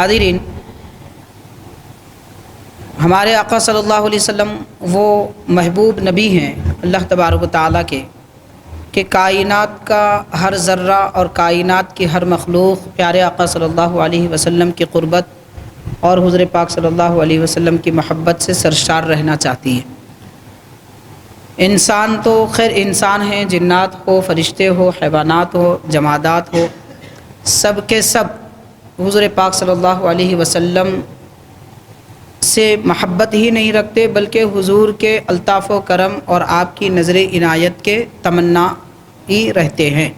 حاضرین، ہمارے آقا صلی اللہ علیہ وسلم وہ محبوب نبی ہیں اللہ تبارک و تعالیٰ کے کہ کائنات کا ہر ذرہ اور کائنات کی ہر مخلوق پیارے آقا صلی اللہ علیہ وسلم کی قربت اور حضور پاک صلی اللہ علیہ وسلم کی محبت سے سرشار رہنا چاہتی ہے۔ انسان تو خیر انسان ہیں، جنات ہو، فرشتے ہو، حیوانات ہو، جمادات ہو، سب کے سب حضور پاک صلی اللہ علیہ وسلم سے محبت ہی نہیں رکھتے، بلکہ حضور کے الطاف و کرم اور آپ کی نظر عنایت کے تمنا ہی رہتے ہیں۔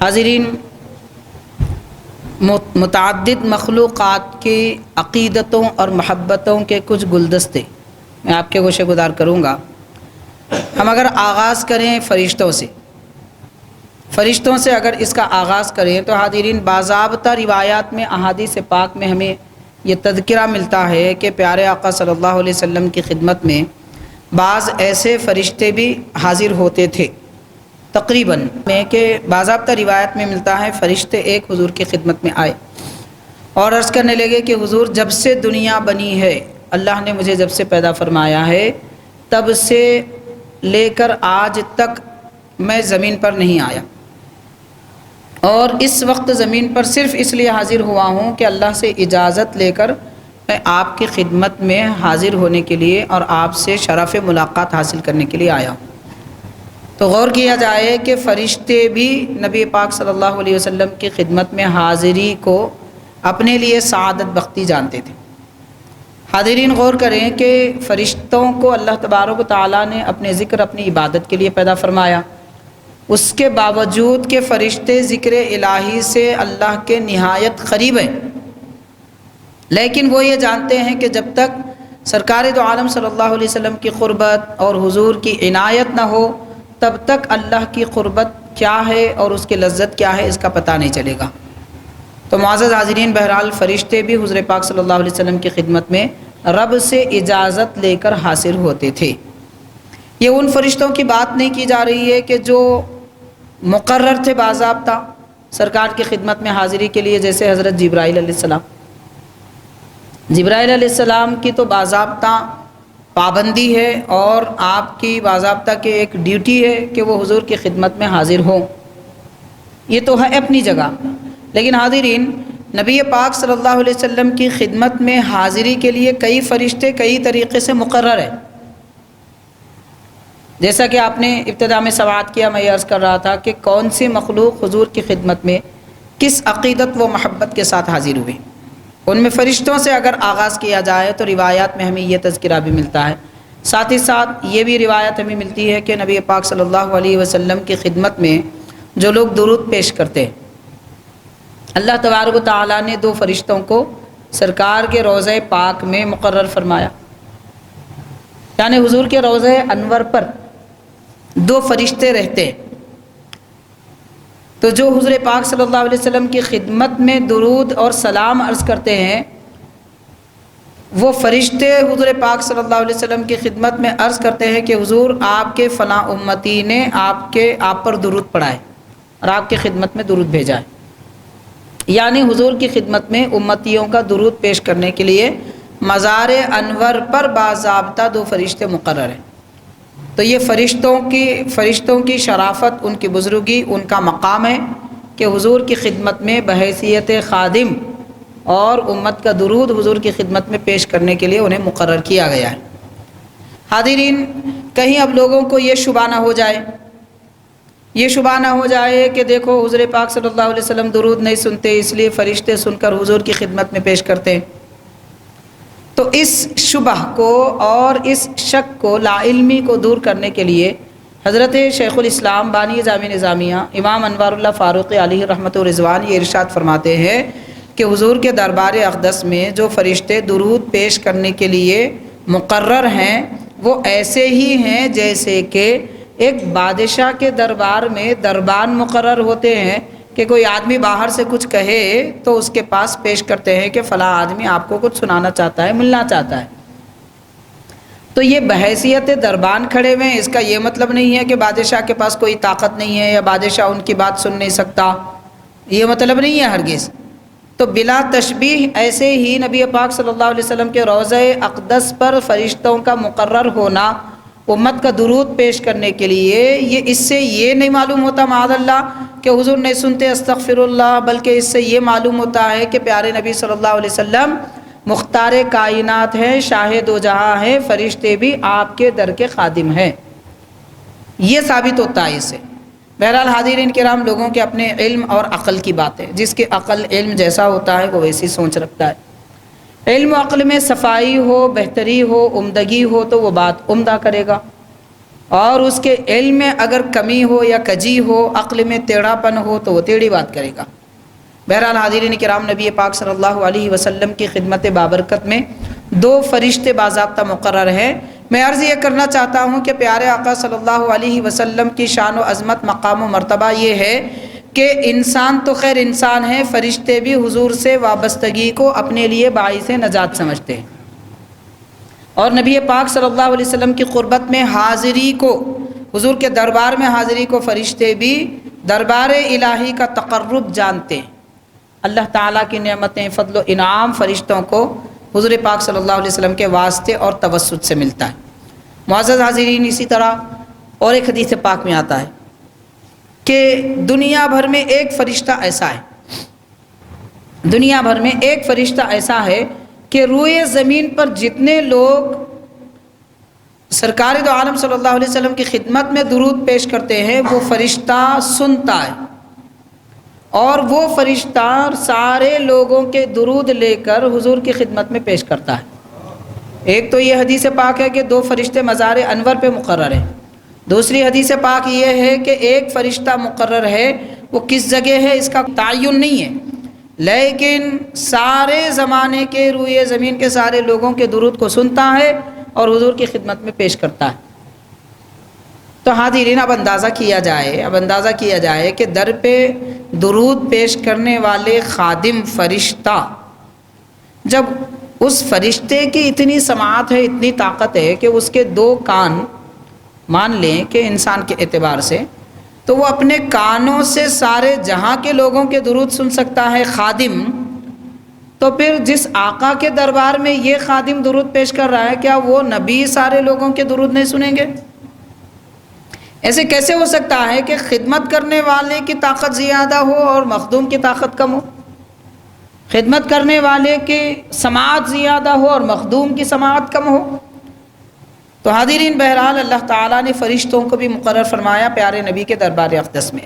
حاضرین، متعدد مخلوقات کی عقیدتوں اور محبتوں کے کچھ گلدستے میں آپ کے گوشے گزار کروں گا۔ ہم اگر آغاز کریں فرشتوں سے اگر اس کا آغاز کریں تو حاضرین باضابطہ روایات میں احادیث پاک میں ہمیں یہ تذکرہ ملتا ہے کہ پیارے آقا صلی اللہ علیہ وسلم کی خدمت میں بعض ایسے فرشتے بھی حاضر ہوتے تھے، تقریباً میں کہ باضابطہ روایت میں ملتا ہے فرشتے ایک حضور کی خدمت میں آئے اور عرض کرنے لگے کہ حضور جب سے دنیا بنی ہے، اللہ نے مجھے جب سے پیدا فرمایا ہے، تب سے لے کر آج تک میں زمین پر نہیں آیا، اور اس وقت زمین پر صرف اس لیے حاضر ہوا ہوں کہ اللہ سے اجازت لے کر میں آپ کی خدمت میں حاضر ہونے کے لیے اور آپ سے شرف ملاقات حاصل کرنے کے لیے آیا ہوں۔ تو غور کیا جائے کہ فرشتے بھی نبی پاک صلی اللہ علیہ وسلم کی خدمت میں حاضری کو اپنے لیے سعادت بختی جانتے تھے۔ حاضرین غور کریں کہ فرشتوں کو اللہ تبارک و تعالیٰ نے اپنے ذکر، اپنی عبادت کے لیے پیدا فرمایا، اس کے باوجود کہ فرشتے ذکر الہی سے اللہ کے نہایت قریب ہیں، لیکن وہ یہ جانتے ہیں کہ جب تک سرکار دو عالم صلی اللہ علیہ وسلم کی قربت اور حضور کی عنایت نہ ہو تب تک اللہ کی قربت کیا ہے اور اس کی لذت کیا ہے اس کا پتہ نہیں چلے گا۔ تو معزز حاضرین، بہرحال فرشتے بھی حضور پاک صلی اللہ علیہ وسلم کی خدمت میں رب سے اجازت لے کر حاضر ہوتے تھے۔ یہ ان فرشتوں کی بات نہیں کی جا رہی ہے کہ جو مقرر تھے باضابطہ سرکار کی خدمت میں حاضری کے لیے، جیسے حضرت جبرائیل علیہ السلام۔ جبرائیل علیہ السلام کی تو باضابطہ پابندی ہے اور آپ کی باضابطہ کی ایک ڈیوٹی ہے کہ وہ حضور کی خدمت میں حاضر ہوں، یہ تو ہے اپنی جگہ، لیکن حاضرین نبی پاک صلی اللہ علیہ وسلم کی خدمت میں حاضری کے لیے کئی فرشتے کئی طریقے سے مقرر ہیں۔ جیسا کہ آپ نے ابتدا میں سماعت کیا، میں یہ عرض کر رہا تھا کہ کون سی مخلوق حضور کی خدمت میں کس عقیدت و محبت کے ساتھ حاضر ہوئی، ان میں فرشتوں سے اگر آغاز کیا جائے تو روایات میں ہمیں یہ تذکرہ بھی ملتا ہے، ساتھ ہی ساتھ یہ بھی روایت ہمیں ملتی ہے کہ نبی پاک صلی اللہ علیہ وسلم کی خدمت میں جو لوگ درود پیش کرتے ہیں، اللہ تبارک و تعالیٰ نے دو فرشتوں کو سرکار کے روضہ پاک میں مقرر فرمایا، یعنی حضور کے روضہ انور پر دو فرشتے رہتے ہیں۔ تو جو حضور پاک صلی اللہ علیہ وسلم کی خدمت میں درود اور سلام عرض کرتے ہیں، وہ فرشتے حضور پاک صلی اللہ علیہ وسلم کی خدمت میں عرض کرتے ہیں کہ حضور آپ کے فلاں امتی نے آپ پر درود پڑھا ہے اور آپ کی خدمت میں درود بھیجا ہے، یعنی حضور کی خدمت میں امتیوں کا درود پیش کرنے کے لیے مزار انور پر باضابطہ دو فرشتے مقرر ہیں۔ تو یہ فرشتوں کی شرافت، ان کی بزرگی، ان کا مقام ہے کہ حضور کی خدمت میں بحیثیت خادم اور امت کا درود حضور کی خدمت میں پیش کرنے کے لیے انہیں مقرر کیا گیا ہے۔ حاضرین، کہیں اب لوگوں کو یہ شبہ نہ ہو جائے کہ دیکھو حضور پاک صلی اللہ علیہ وسلم درود نہیں سنتے، اس لیے فرشتے سن کر حضور کی خدمت میں پیش کرتے ہیں۔ تو اس شبہ کو اور اس شک کو، لا علمی کو دور کرنے کے لیے حضرت شیخ الاسلام بانی جامع نظامیہ امام انوار اللہ فاروقی علیہ رحمت و رضوان یہ ارشاد فرماتے ہیں کہ حضور کے دربار اقدس میں جو فرشتے درود پیش کرنے کے لیے مقرر ہیں وہ ایسے ہی ہیں جیسے کہ ایک بادشاہ کے دربار میں دربان مقرر ہوتے ہیں کہ کوئی آدمی باہر سے کچھ کہے تو اس کے پاس پیش کرتے ہیں کہ فلاں آدمی آپ کو کچھ سنانا چاہتا ہے، ملنا چاہتا ہے۔ تو یہ بحیثیت دربان کھڑے ہوئے ہیں، اس کا یہ مطلب نہیں ہے کہ بادشاہ کے پاس کوئی طاقت نہیں ہے یا بادشاہ ان کی بات سن نہیں سکتا، یہ مطلب نہیں ہے ہرگز۔ تو بلا تشبیہ ایسے ہی نبی پاک صلی اللہ علیہ وسلم کے روضہ اقدس پر فرشتوں کا مقرر ہونا امت کا درود پیش کرنے کے لیے، اس سے یہ نہیں معلوم ہوتا معاذ اللہ کہ حضور نہیں سنتے استغفر اللہ، بلکہ اس سے یہ معلوم ہوتا ہے کہ پیارے نبی صلی اللہ علیہ وسلم مختار کائنات ہیں، شاہ دو جہاں ہیں، فرشتے بھی آپ کے در کے خادم ہیں، یہ ثابت ہوتا ہے اس سے۔ بہرحال حاضرین کرام، لوگوں کے اپنے علم اور عقل کی بات ہے، جس کے عقل علم جیسا ہوتا ہے وہ ویسی سوچ رکھتا ہے۔ علم و عقل میں صفائی ہو، بہتری ہو، عمدگی ہو تو وہ بات عمدہ کرے گا، اور اس کے علم میں اگر کمی ہو یا کجی ہو، عقل میں ٹیڑھا پن ہو تو وہ ٹیڑھی بات کرے گا۔ بہرحال حاضرین کرام، نبی پاک صلی اللہ علیہ وسلم کی خدمت بابرکت میں 2 فرشتے باضابطہ مقرر ہیں۔ میں عرض یہ کرنا چاہتا ہوں کہ پیارے آقا صلی اللہ علیہ وسلم کی شان و عظمت، مقام و مرتبہ یہ ہے کہ انسان تو خیر انسان ہے، فرشتے بھی حضور سے وابستگی کو اپنے لیے باعث نجات سمجھتے ہیں، اور نبی پاک صلی اللہ علیہ وسلم کی قربت میں حاضری کو، حضور کے دربار میں حاضری کو فرشتے بھی دربار الہی کا تقرب جانتے ہیں۔ اللہ تعالیٰ کی نعمتیں، فضل و انعام فرشتوں کو حضور پاک صلی اللہ علیہ وسلم کے واسطے اور توسط سے ملتا ہے۔ معزز حاضرین، اسی طرح اور ایک حدیث پاک میں آتا ہے کہ دنیا بھر میں ایک فرشتہ ایسا ہے، دنیا بھر میں ایک فرشتہ ایسا ہے کہ روئے زمین پر جتنے لوگ سرکار دو عالم صلی اللہ علیہ وسلم کی خدمت میں درود پیش کرتے ہیں، وہ فرشتہ سنتا ہے، اور وہ فرشتہ سارے لوگوں کے درود لے کر حضور کی خدمت میں پیش کرتا ہے۔ ایک تو یہ حدیث پاک ہے کہ 2 فرشتے مزار انور پہ مقرر ہیں، دوسری حدیث پاک یہ ہے کہ ایک فرشتہ مقرر ہے، وہ کس جگہ ہے اس کا تعین نہیں ہے، لیکن سارے زمانے کے روئے زمین کے سارے لوگوں کے درود کو سنتا ہے اور حضور کی خدمت میں پیش کرتا ہے۔ تو حاضرین، اب اندازہ کیا جائے کہ در پہ درود پیش کرنے والے خادم فرشتہ، جب اس فرشتے کی اتنی سماعت ہے، اتنی طاقت ہے کہ اس کے 2 کان مان لیں کہ انسان کے اعتبار سے، تو وہ اپنے کانوں سے سارے جہاں کے لوگوں کے درود سن سکتا ہے خادم، تو پھر جس آقا کے دربار میں یہ خادم درود پیش کر رہا ہے، کیا وہ نبی سارے لوگوں کے درود نہیں سنیں گے؟ ایسے کیسے ہو سکتا ہے کہ خدمت کرنے والے کی طاقت زیادہ ہو اور مخدوم کی طاقت کم ہو، خدمت کرنے والے کی سماعت زیادہ ہو اور مخدوم کی سماعت کم ہو؟ تو حاضرین، بہرحال اللہ تعالیٰ نے فرشتوں کو بھی مقرر فرمایا پیارے نبی کے دربار اقدس میں۔